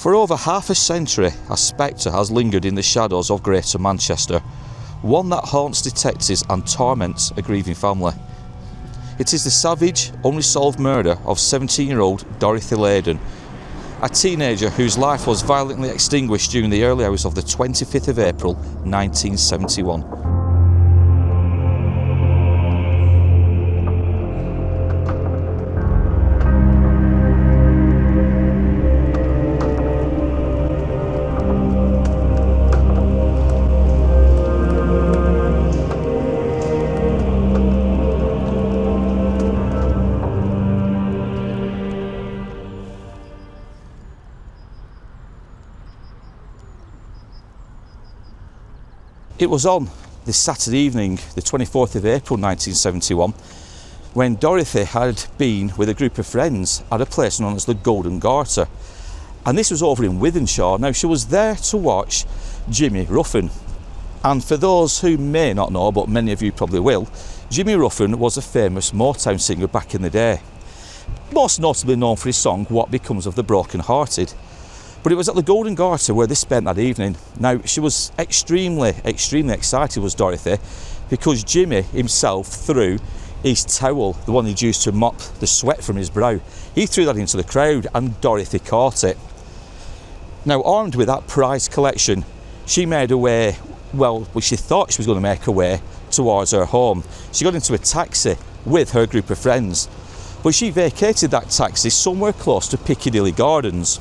For over half a century, a spectre has lingered in the shadows of Greater Manchester, one that haunts detectives and torments a grieving family. It is the savage, unresolved murder of 17-year-old Dorothy Leyden, a teenager whose life was violently extinguished during the early hours of the 25th of April 1971. It was on this Saturday evening, the 24th of April 1971, when Dorothy had been with a group of friends at a place known as the Golden Garter. And this was over in Wythenshawe. Now, she was there to watch Jimmy Ruffin. And for those who may not know, but many of you probably will, Jimmy Ruffin was a famous Motown singer back in the day. Most notably known for his song, What Becomes of the Broken Hearted. But it was at the Golden Garter where they spent that evening. Now, she was extremely excited, was Dorothy, because Jimmy himself threw his towel, the one he'd used to mop the sweat from his brow. He threw that into the crowd and Dorothy caught it. Now, armed with that prize collection, she made her way, well, she thought she was going to make her way towards her home. She got into a taxi with her group of friends, but she vacated that taxi somewhere close to Piccadilly Gardens.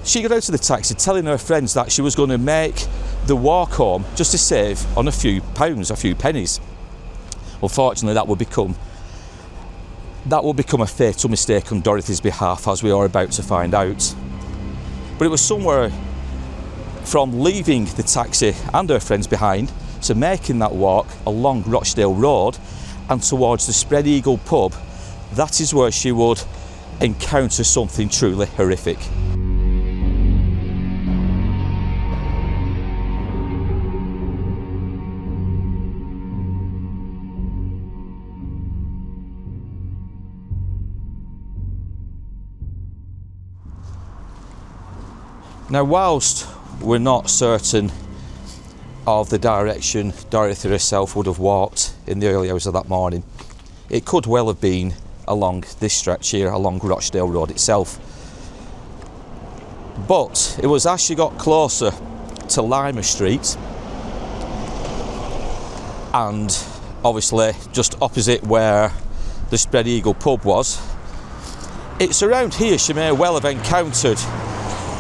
She got out of the taxi telling her friends that she was going to make the walk home just to save on a few pounds, a few pennies. Unfortunately, that would become a fatal mistake on Dorothy's behalf, as we are about to find out. But it was somewhere from leaving the taxi and her friends behind to making that walk along Rochdale Road and towards the Spread Eagle pub, that is where she would encounter something truly horrific. Now, whilst we're not certain of the direction Dorothy herself would have walked in the early hours of that morning, it could well have been along this stretch here, along Rochdale Road itself. But it was as she got closer to Lima Street, and obviously just opposite where the Spread Eagle pub was, it's around here she may well have encountered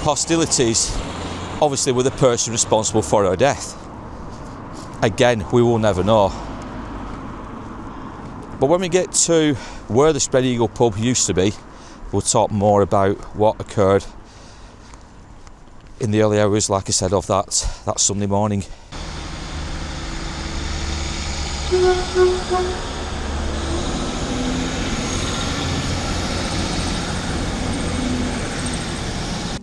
hostilities, obviously with the person responsible for her death. Again, we will never know. But when we get to where the Spread Eagle pub used to be, we'll talk more about what occurred in the early hours, like I said, of that Sunday morning.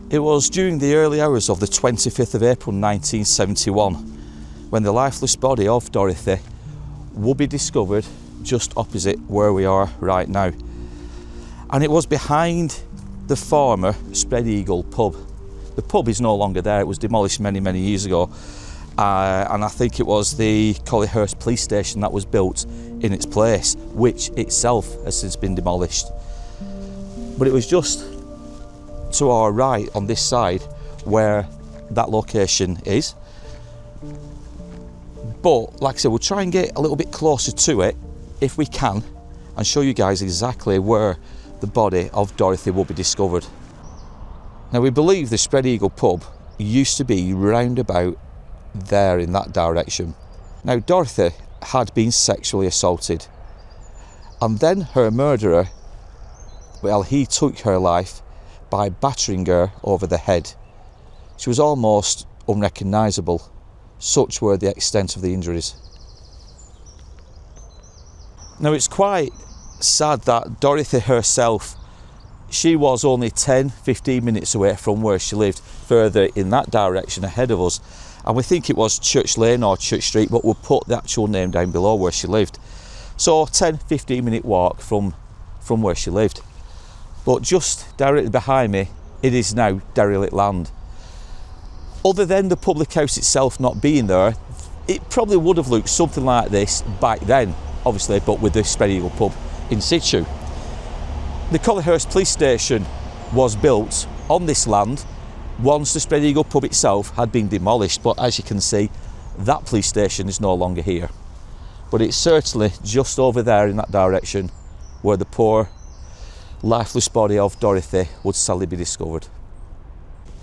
It was during the early hours of the 25th of April 1971 when the lifeless body of Dorothy would be discovered just opposite where we are right now. And it was behind the former Spread Eagle pub. The pub is no longer there, it was demolished many years ago. And I think it was the Collyhurst police station that was built in its place, which itself has since been demolished. But it was just to our right on this side where that location is. But like I said, we'll try and get a little bit closer to it if we can and show you guys exactly where the body of Dorothy will be discovered. Now, we believe the Spread Eagle pub used to be round about there in that direction. Now, Dorothy had been sexually assaulted, and then her murderer, well, he took her life by battering her over the head. She was almost unrecognisable, such were the extent of the injuries. Now, it's quite sad that Dorothy herself, she was only 10-15 minutes away from where she lived, further in that direction ahead of us, and we think it was Church Lane or Church Street, but we'll put the actual name down below where she lived. So 10-15 minute walk from where she lived. But just directly behind me it is now derelict land. Other than the public house itself not being there, it probably would have looked something like this back then, obviously, but with the Spread Eagle pub in situ. The Collyhurst police station was built on this land once the Spread Eagle pub itself had been demolished, but as you can see, that police station is no longer here. But it's certainly just over there in that direction where the poor lifeless body of Dorothy would sadly be discovered.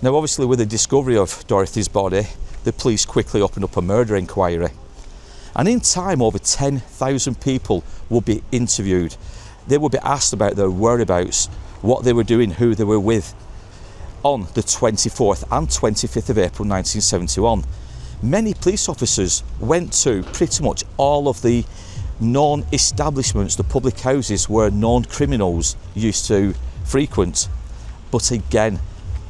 Now obviously with the discovery of Dorothy's body, the police quickly opened up a murder inquiry, and in time over 10,000 people would be interviewed. They would be asked about their whereabouts, what they were doing, who they were with. On the 24th and 25th of April 1971, many police officers went to pretty much all of the known establishments, the public houses where known criminals used to frequent. But again,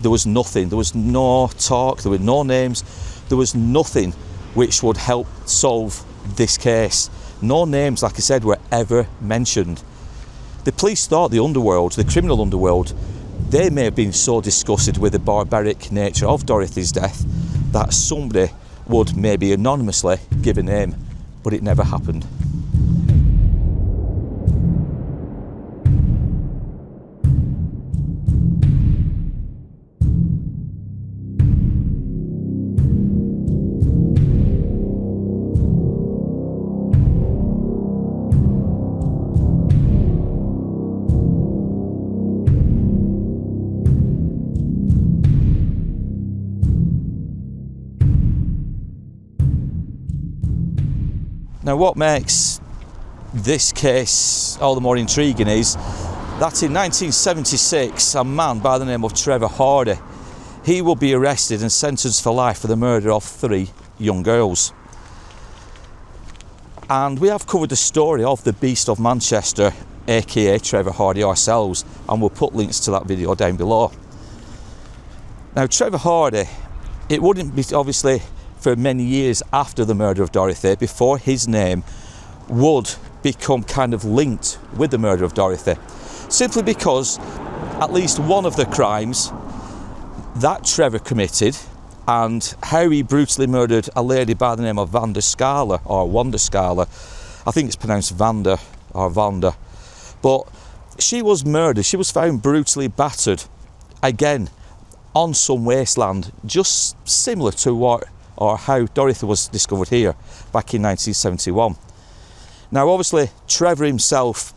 there was nothing, there was no talk, there were no names, there was nothing which would help solve this case. No names, like I said, were ever mentioned. The police thought the underworld, the criminal underworld, they may have been so disgusted with the barbaric nature of Dorothy's death that somebody would maybe anonymously give a name, but it never happened. Now what makes this case all the more intriguing is that in 1976 a man by the name of Trevor Hardy, he will be arrested and sentenced for life for the murder of 3 young girls. And we have covered the story of the Beast of Manchester, aka Trevor Hardy ourselves, and we'll put links to that video down below. Now Trevor Hardy, it wouldn't be obviously for many years after the murder of Dorothy before his name would become kind of linked with the murder of Dorothy, simply because at least one of the crimes that Trevor committed and how he brutally murdered a lady by the name of Wanda Scala, or Wanda Scala, I think it's pronounced Vanda or Vanda, but she was murdered, she was found brutally battered, again on some wasteland, just similar to what or how Dorothy was discovered here back in 1971. Now obviously Trevor himself,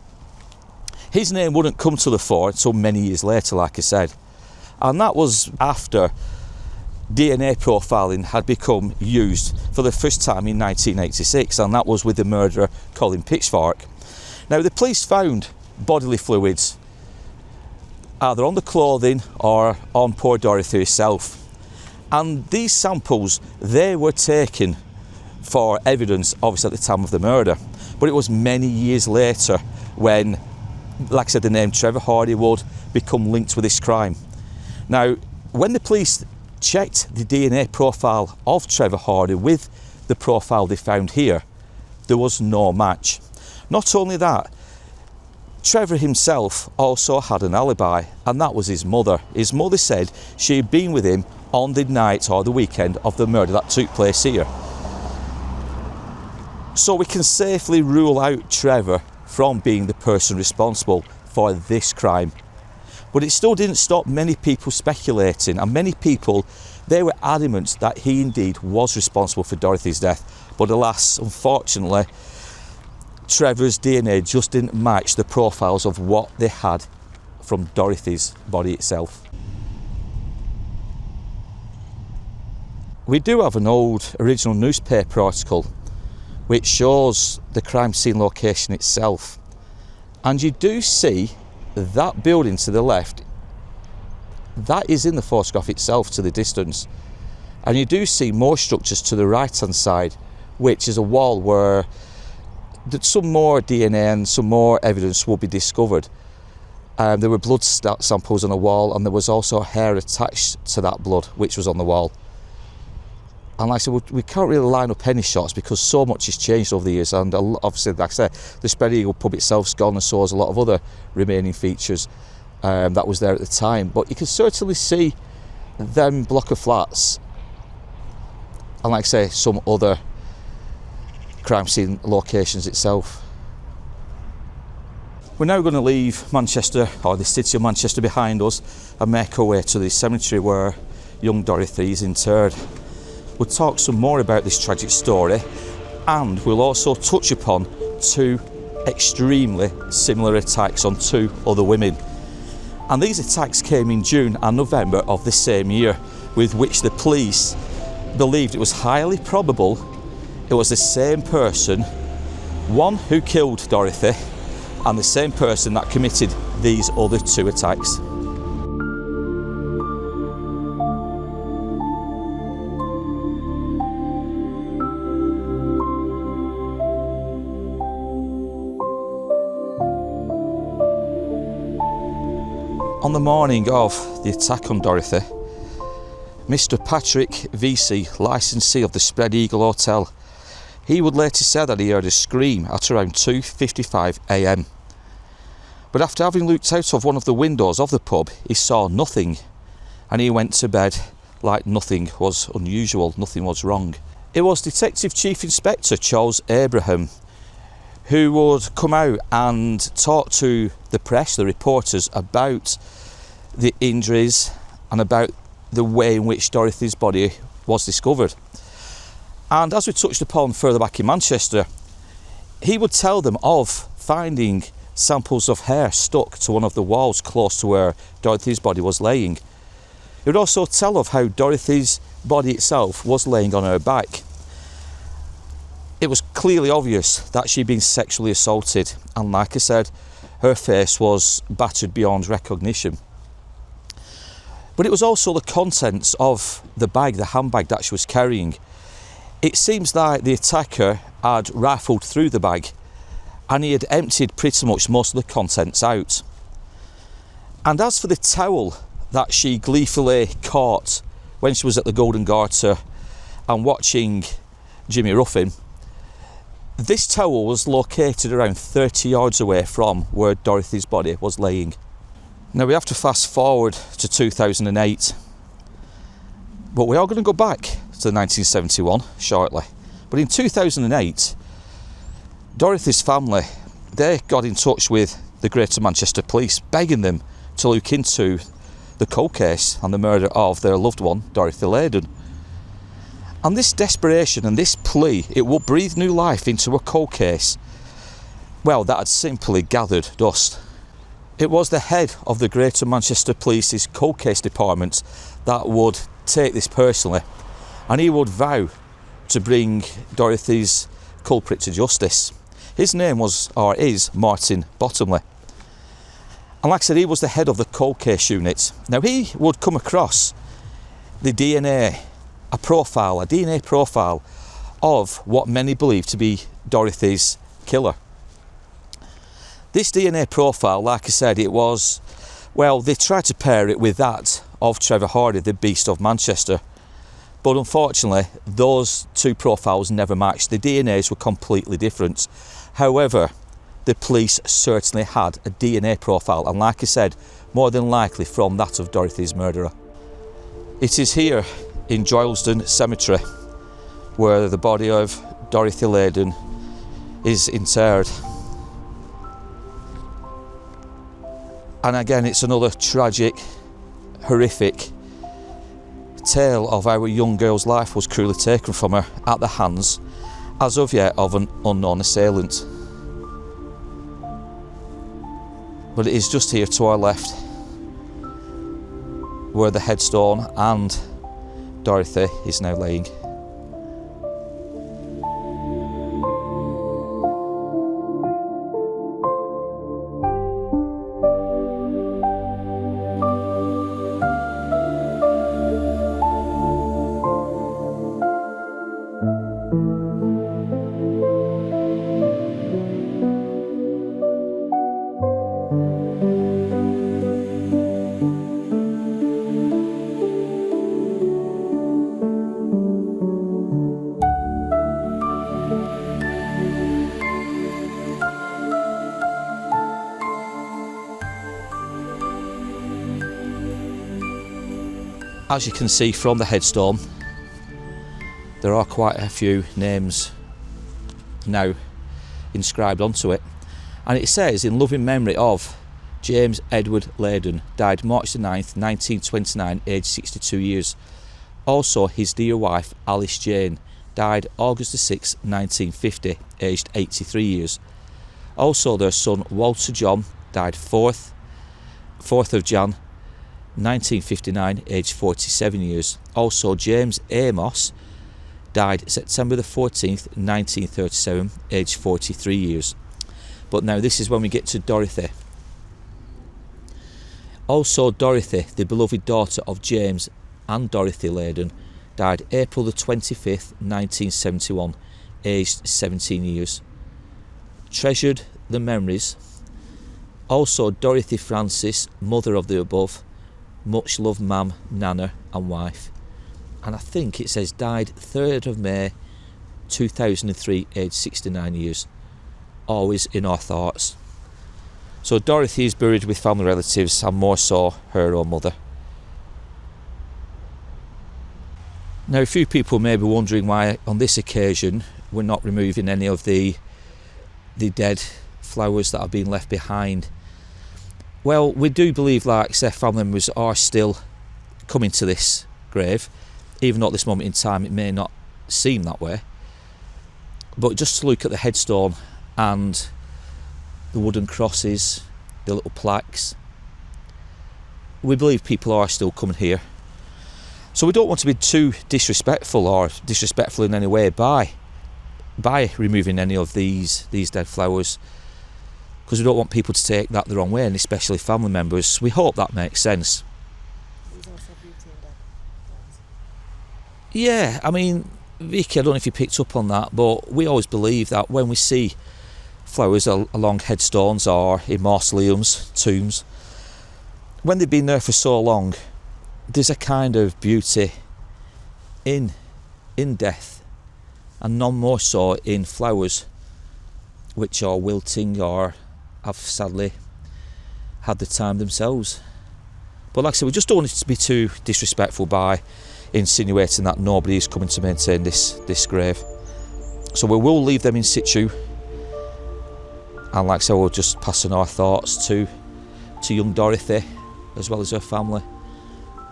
his name wouldn't come to the fore until many years later, like I said, and that was after DNA profiling had become used for the first time in 1986, and that was with the murderer Colin Pitchfork. Now the police found bodily fluids either on the clothing or on poor Dorothy herself. And these samples, they were taken for evidence, obviously at the time of the murder. But it was many years later when, like I said, the name Trevor Hardy would become linked with this crime. Now, when the police checked the DNA profile of Trevor Hardy with the profile they found here, there was no match. Not only that, Trevor himself also had an alibi, and that was his mother. His mother said she had been with him on the night or the weekend of the murder that took place here. So we can safely rule out Trevor from being the person responsible for this crime. But it still didn't stop many people speculating, and many people, they were adamant that he indeed was responsible for Dorothy's death. But alas, unfortunately, Trevor's DNA just didn't match the profiles of what they had from Dorothy's body itself. We do have an old original newspaper article which shows the crime scene location itself, and you do see that building to the left, that is in the photograph itself to the distance, and you do see more structures to the right hand side, which is a wall where some more DNA and some more evidence will be discovered. There were blood samples on a wall, and there was also hair attached to that blood which was on the wall. And like I said, we can't really line up any shots because so much has changed over the years, and obviously, like I said, the Spread Eagle pub itself's gone, and so has a lot of other remaining features. that was there at the time, but you can certainly see them block of flats and, like I say, some other crime scene locations itself. We're now going to leave Manchester, or the city of Manchester, behind us and make our way to the cemetery where young Dorothy is interred. We'll talk some more about this tragic story, and we'll also touch upon two extremely similar attacks on two other women. And these attacks came in June and November of the same year, with which the police believed it was highly probable it was the same person, one who killed Dorothy, and the same person that committed these other two attacks. On the morning of the attack on Dorothy, Mr. Patrick VC, licensee of the Spread Eagle Hotel, he would later say that he heard a scream at around 2:55 AM. But after having looked out of one of the windows of the pub, he saw nothing, and he went to bed like nothing was unusual, nothing was wrong. It was Detective Chief Inspector Charles Abraham who would come out and talk to the press, the reporters, about the injuries and about the way in which Dorothy's body was discovered. And as we touched upon further back in Manchester, he would tell them of finding samples of hair stuck to one of the walls close to where Dorothy's body was laying. He would also tell of how Dorothy's body itself was laying on her back. It was clearly obvious that she'd been sexually assaulted, and like I said, her face was battered beyond recognition. But it was also the contents of the bag, the handbag that she was carrying. It seems like the attacker had rifled through the bag and he had emptied pretty much most of the contents out. And as for the towel that she gleefully caught when she was at the Golden Garter and watching Jimmy Ruffin, this towel was located around 30 yards away from where Dorothy's body was laying. Now we have to fast forward to 2008, but we are going to go back to 1971 shortly. But in 2008, Dorothy's family, they got in touch with the Greater Manchester Police, begging them to look into the cold case and the murder of their loved one, Dorothy Leyden. And this desperation and this plea, it would breathe new life into a cold case, well, that had simply gathered dust. It was the head of the Greater Manchester Police's cold case department that would take this personally, and he would vow to bring Dorothy's culprit to justice. His name was, or is, Martin Bottomley. And like I said, he was the head of the cold case unit. Now he would come across the DNA, a DNA profile of what many believe to be Dorothy's killer. This DNA profile, like I said, it was, well, they tried to pair it with that of Trevor Hardy, the Beast of Manchester. But unfortunately, those two profiles never matched. The DNAs were completely different. However, the police certainly had a DNA profile, and like I said, more than likely from that of Dorothy's murderer. It is here in Droylsden Cemetery where the body of Dorothy Leyden is interred. And again, it's another tragic, horrific tale of how a young girl's life was cruelly taken from her at the hands, as of yet, of an unknown assailant. But it is just here to our left where the headstone and Dorothy is now laying. As you can see from the headstone, there are quite a few names now inscribed onto it, and it says in loving memory of James Edward Leyden, died March the 9th 1929, aged 62 years. Also his dear wife Alice Jane, died August the 6th 1950, aged 83 years. Also their son Walter John, died 4th of Jan 1959, aged 47 years. Also James Amos, died September the 14th 1937, aged 43 years. But now this is when we get to Dorothy. Also Dorothy, the beloved daughter of James and Dorothy Leyden, died April the 25th 1971, aged 17 years. Treasured the memories. Also Dorothy Francis, mother of the above, much loved ma'am, nana and wife. And I think it says died 3rd of May 2003, aged 69 years. Always in our thoughts. So Dorothy is buried with family relatives, and more so her own mother. Now a few people may be wondering why on this occasion we're not removing any of the dead flowers that have been left behind. Well, we do believe, like say, family members are still coming to this grave, even though at this moment in time it may not seem that way. But just to look at the headstone and the wooden crosses, the little plaques, we believe people are still coming here. So we don't want to be too disrespectful in any way by removing any of these dead flowers, because we don't want people to take that the wrong way, and especially family members. We hope that makes sense. There's also beauty in death. Yeah, I mean, Vicky, I don't know if you picked up on that, but we always believe that when we see flowers along headstones or in mausoleums, tombs, when they've been there for so long, there's a kind of beauty in death, and none more so in flowers which are wilting or have sadly had the time themselves. But like I said, we just don't want it to be too disrespectful by insinuating that nobody is coming to maintain this grave. So we will leave them in situ, and like I said, we'll just pass on our thoughts to young Dorothy as well as her family.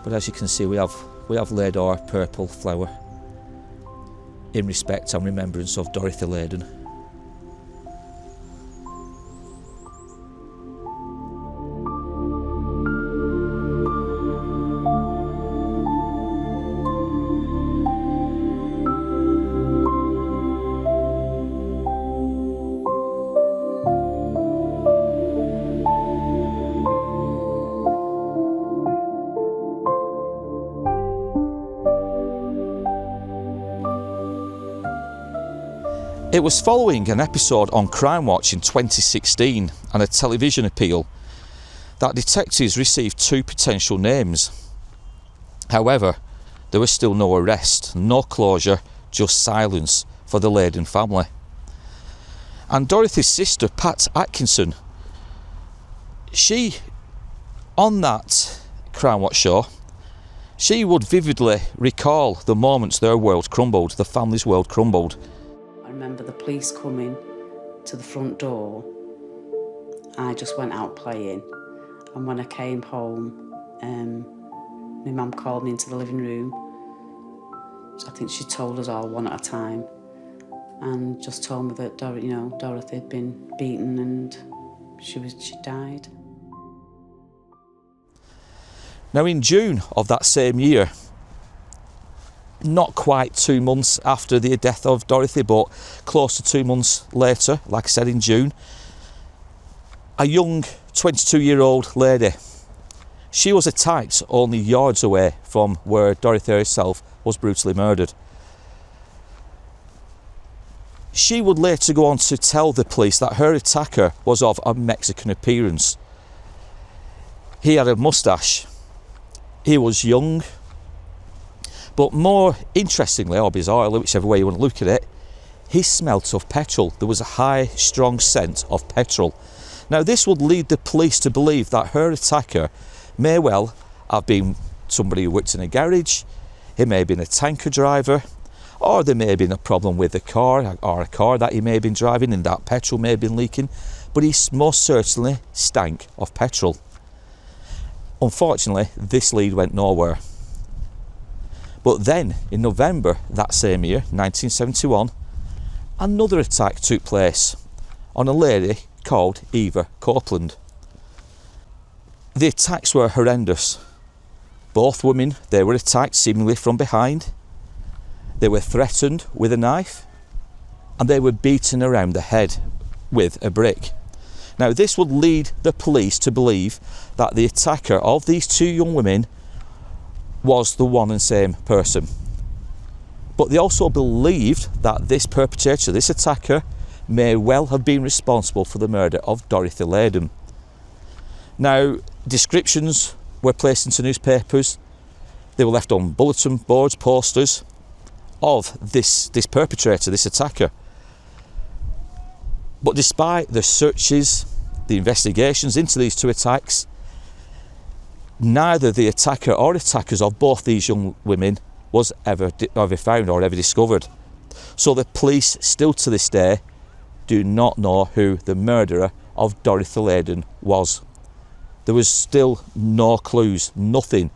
But as you can see, we have laid our purple flower in respect and remembrance of Dorothy Leyden. It was following an episode on Crime Watch in 2016 and a television appeal that detectives received 2 potential names. However, there was still no arrest, no closure, just silence for the Leyden family. And Dorothy's sister, Pat Atkinson, she, on that Crime Watch show, she would vividly recall the moments their world crumbled, the family's world crumbled. I remember the police coming to the front door. I just went out playing, and when I came home, my mum called me into the living room. I think she told us all one at a time, and just told me that Dorothy had been beaten and she died. Now in June of that same year, not quite 2 months after the death of Dorothy, but close to 2 months later, like I said, in June, a young 22-year-old lady, she was attacked only yards away from where Dorothy herself was brutally murdered. She would later go on to tell the police that her attacker was of a Mexican appearance. He had a moustache, he was young, but more interestingly, or bizarrely, whichever way you want to look at it, he smelt of petrol. There was a high, strong scent of petrol. Now this would lead the police to believe that her attacker may well have been somebody who worked in a garage, he may have been a tanker driver, or there may have been a problem with a car, or a car that he may have been driving and that petrol may have been leaking, but he most certainly stank of petrol. Unfortunately, this lead went nowhere. But then, in November that same year, 1971, another attack took place on a lady called Eva Copeland. The attacks were horrendous. Both women, they were attacked seemingly from behind. They were threatened with a knife, and they were beaten around the head with a brick. Now, this would lead the police to believe that the attacker of these two young women was the one and same person. But they also believed that this perpetrator, this attacker, may well have been responsible for the murder of Dorothy Leyden. Now, descriptions were placed into newspapers. They were left on bulletin boards, posters of this perpetrator, this attacker. But despite the searches, the investigations into these two attacks, neither the attacker or attackers of both these young women was ever found or ever discovered. So the police still to this day do not know who the murderer of Dorothy Leyden was. There was still no clues, nothing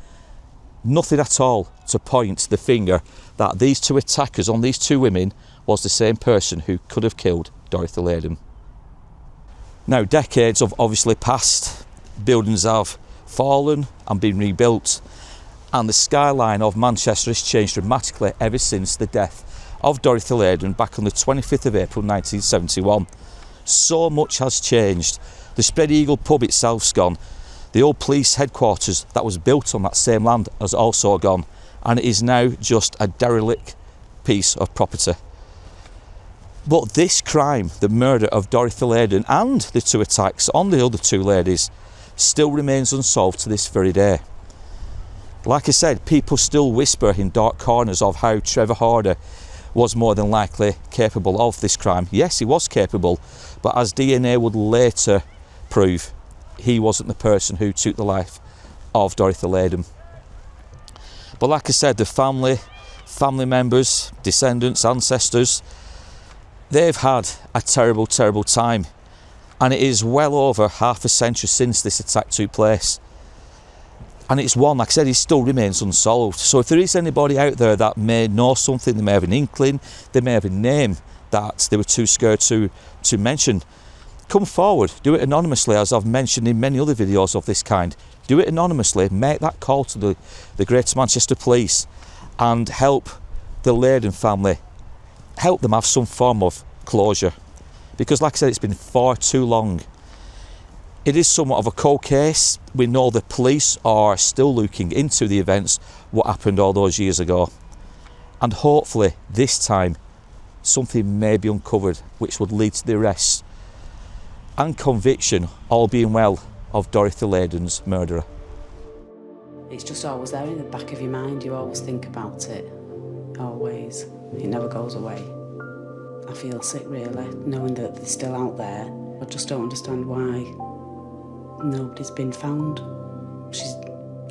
at all to point the finger that these two attackers on these two women was the same person who could have killed Dorothy Leyden. Now, decades have obviously passed, buildings have fallen and been rebuilt, and the skyline of Manchester has changed dramatically ever since the death of Dorothy Leyden back on the 25th of April 1971. So much has changed. The Spread Eagle pub itself's gone. The old police headquarters that was built on that same land has also gone, and it is now just a derelict piece of property. But this crime, the murder of Dorothy Leyden and the two attacks on the other two ladies, still remains unsolved to this very day. Like I said, people still whisper in dark corners of how Trevor Harder was more than likely capable of this crime. Yes, he was capable, but as DNA would later prove, he wasn't the person who took the life of Dorothy Leyden. But like I said, the family members, descendants, ancestors, they've had a terrible, terrible time. And it is well over half a century since this attack took place. And it's one, like I said, it still remains unsolved. So if there is anybody out there that may know something, they may have an inkling, they may have a name that they were too scared to mention, come forward, do it anonymously, as I've mentioned in many other videos of this kind. Do it anonymously, make that call to the Greater Manchester Police and help the Leyden family, help them have some form of closure. Because like I said, it's been far too long. It is somewhat of a cold case. We know the police are still looking into the events, what happened all those years ago. And hopefully this time something may be uncovered which would lead to the arrest and conviction, all being well, of Dorothy Leyden's murderer. It's just always there in the back of your mind. You always think about it. Always. It never goes away. I feel sick, really, knowing that they're still out there. I just don't understand why nobody's been found. She's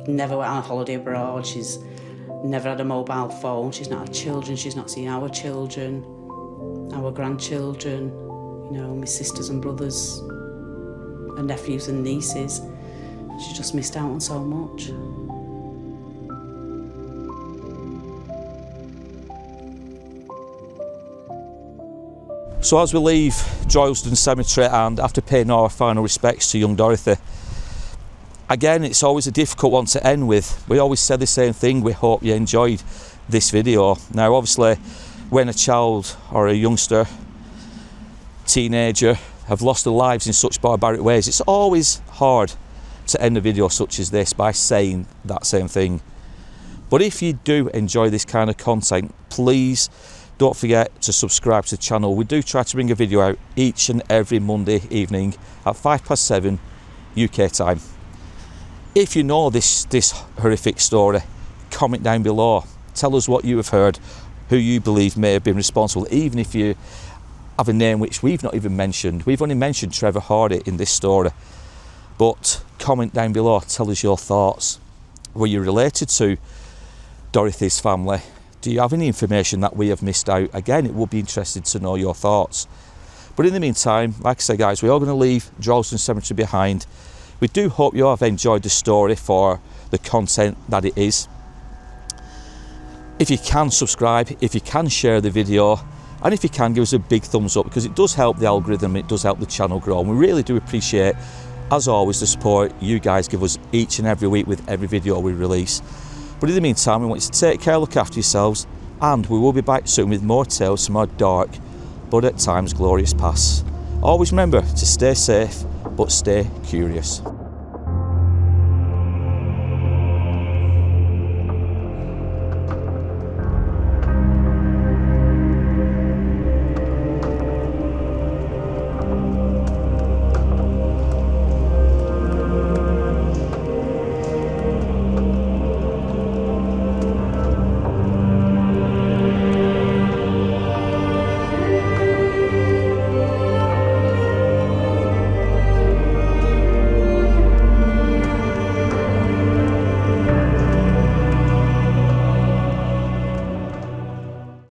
never went on a holiday abroad. She's never had a mobile phone. She's not had children. She's not seen our children, our grandchildren, you know, my sisters and brothers, and nephews and nieces. She's just missed out on so much. So as we leave Droylsden Cemetery and after paying our final respects to young Dorothy, again, it's always a difficult one to end with. We always say the same thing: we hope you enjoyed this video. Now obviously, when a child or a youngster, teenager, have lost their lives in such barbaric ways, it's always hard to end a video such as this by saying that same thing. But if you do enjoy this kind of content, please don't forget to subscribe to the channel. We do try to bring a video out each and every Monday evening at 7:05 UK time. If you know this horrific story, comment down below. Tell us what you have heard, who you believe may have been responsible, even if you have a name which we've not even mentioned. We've only mentioned Trevor Hardy in this story. But comment down below, tell us your thoughts. were you related to Dorothy's family? Do you have any information that we have missed out? Again, it would be interesting to know your thoughts. But in the meantime, like I say guys, we are going to leave Droylsden Cemetery behind. We do hope you have enjoyed the story for the content that it is. If you can subscribe, if you can share the video, and if you can give us a big thumbs up, because it does help the algorithm, it does help the channel grow, and we really do appreciate, as always, the support you guys give us each and every week with every video we release. But in the meantime, we want you to take care, look after yourselves, and we will be back soon with more tales from our dark but at times glorious past. Always remember to stay safe but stay curious.